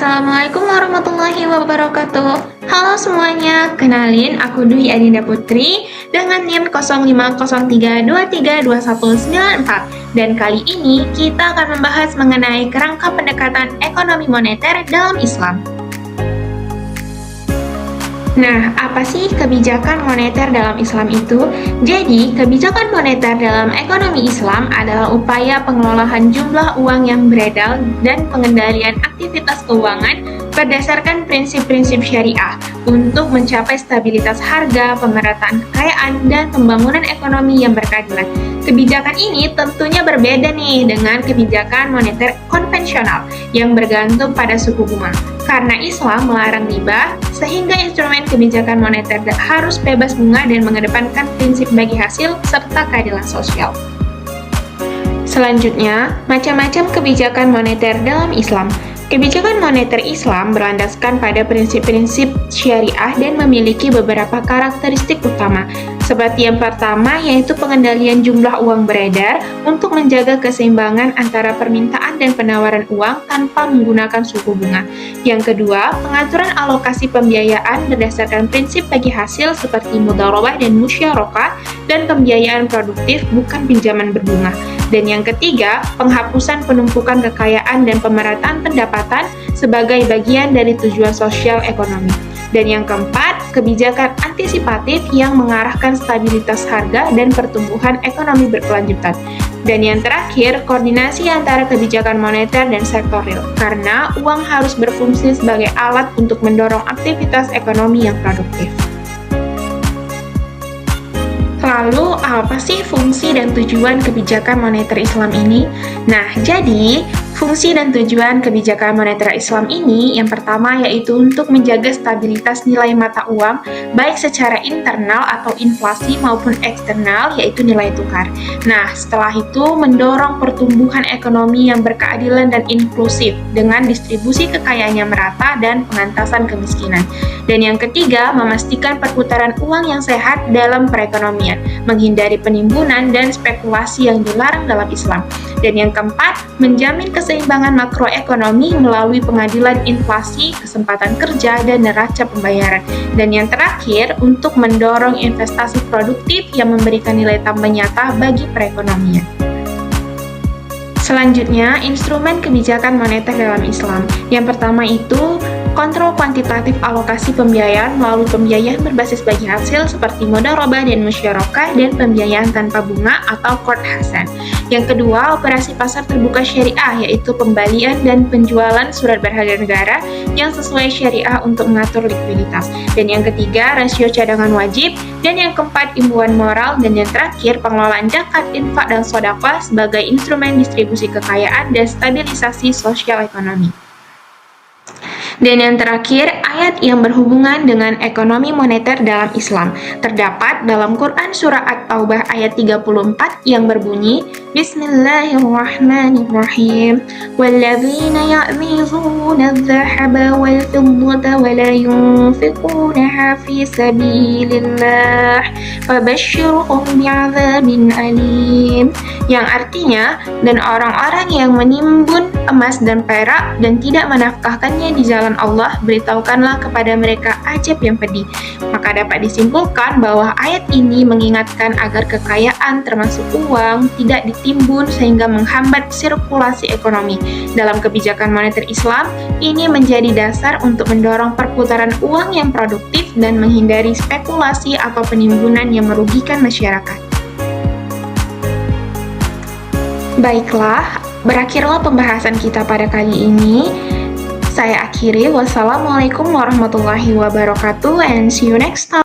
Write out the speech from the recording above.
Assalamualaikum warahmatullahi wabarakatuh. Halo semuanya, kenalin aku Dwi Adinda Putri dengan NIM 0503232194. Dan kali ini kita akan membahas mengenai kerangka pendekatan ekonomi moneter dalam Islam. Nah, apa sih kebijakan moneter dalam Islam itu? Jadi, kebijakan moneter dalam ekonomi Islam adalah upaya pengelolaan jumlah uang yang beredar dan pengendalian aktivitas keuangan berdasarkan prinsip-prinsip syariah untuk mencapai stabilitas harga, pemerataan kekayaan, dan pembangunan ekonomi yang berkeadilan. Kebijakan ini tentunya berbeda nih dengan kebijakan moneter konvensional yang bergantung pada suku bunga. Karena Islam melarang riba, sehingga instrumen kebijakan moneter harus bebas bunga dan mengedepankan prinsip bagi hasil serta keadilan sosial. Selanjutnya, macam-macam kebijakan moneter dalam Islam. Kebijakan moneter Islam berlandaskan pada prinsip-prinsip syariah dan memiliki beberapa karakteristik utama. Seperti yang pertama, yaitu pengendalian jumlah uang beredar untuk menjaga keseimbangan antara permintaan dan penawaran uang tanpa menggunakan suku bunga. Yang kedua, pengaturan alokasi pembiayaan berdasarkan prinsip bagi hasil seperti mudharabah dan musyarakah dan pembiayaan produktif bukan pinjaman berbunga. Dan yang ketiga, penghapusan penumpukan kekayaan dan pemerataan pendapatan sebagai bagian dari tujuan sosial ekonomi. Dan yang keempat, kebijakan antisipatif yang mengarahkan stabilitas harga dan pertumbuhan ekonomi berkelanjutan. Dan yang terakhir, koordinasi antara kebijakan moneter dan sektor real, karena uang harus berfungsi sebagai alat untuk mendorong aktivitas ekonomi yang produktif. Lalu, apa sih fungsi dan tujuan kebijakan moneter Islam ini? Nah, jadi fungsi dan tujuan kebijakan moneter Islam ini yang pertama yaitu untuk menjaga stabilitas nilai mata uang baik secara internal atau inflasi maupun eksternal yaitu nilai tukar. Nah, setelah itu mendorong pertumbuhan ekonomi yang berkeadilan dan inklusif dengan distribusi kekayaan yang merata dan pengentasan kemiskinan. Dan yang ketiga, memastikan perputaran uang yang sehat dalam perekonomian, menghindari penimbunan dan spekulasi yang dilarang dalam Islam. Dan yang keempat, menjamin keseimbangan makroekonomi melalui pengadilan inflasi, kesempatan kerja, dan neraca pembayaran. Dan yang terakhir, untuk mendorong investasi produktif yang memberikan nilai tambah nyata bagi perekonomian. Selanjutnya, instrumen kebijakan moneter dalam Islam. Yang pertama itu, kontrol kuantitatif alokasi pembiayaan melalui pembiayaan berbasis bagi hasil seperti mudharabah dan musyarakah dan pembiayaan tanpa bunga atau qard hasan. Yang kedua, operasi pasar terbuka syariah yaitu pembelian dan penjualan surat berharga negara yang sesuai syariah untuk mengatur likuiditas. Dan yang ketiga, rasio cadangan wajib. Dan yang keempat, imbuhan moral. Dan yang terakhir, pengelolaan zakat, infak, dan sedekah sebagai instrumen distribusi kekayaan dan stabilisasi sosial ekonomi. Dan yang terakhir, ayat yang berhubungan dengan ekonomi moneter dalam Islam. Terdapat dalam Quran Surah At-Taubah ayat 34 yang berbunyi, Bismillahirrahmanirrahim. Walladzina ya'mizuna adh-dhahaba wal-fiddata wa la yunfiqunaha fi sabilillah fabashshirhum bi'adzabin alim. Yang artinya, dan orang-orang yang menimbun emas dan perak dan tidak menafkahkannya di jalan Allah, beritahukanlah kepada mereka azab yang pedih. Maka dapat disimpulkan bahwa ayat ini mengingatkan agar kekayaan termasuk uang tidak ditimbun sehingga menghambat sirkulasi ekonomi. Dalam kebijakan moneter Islam, ini menjadi dasar untuk mendorong perputaran uang yang produktif dan menghindari spekulasi atau penimbunan yang merugikan masyarakat. Baiklah, berakhirlah pembahasan kita pada kali ini. Saya akhiri, wassalamualaikum warahmatullahi wabarakatuh, and see you next time.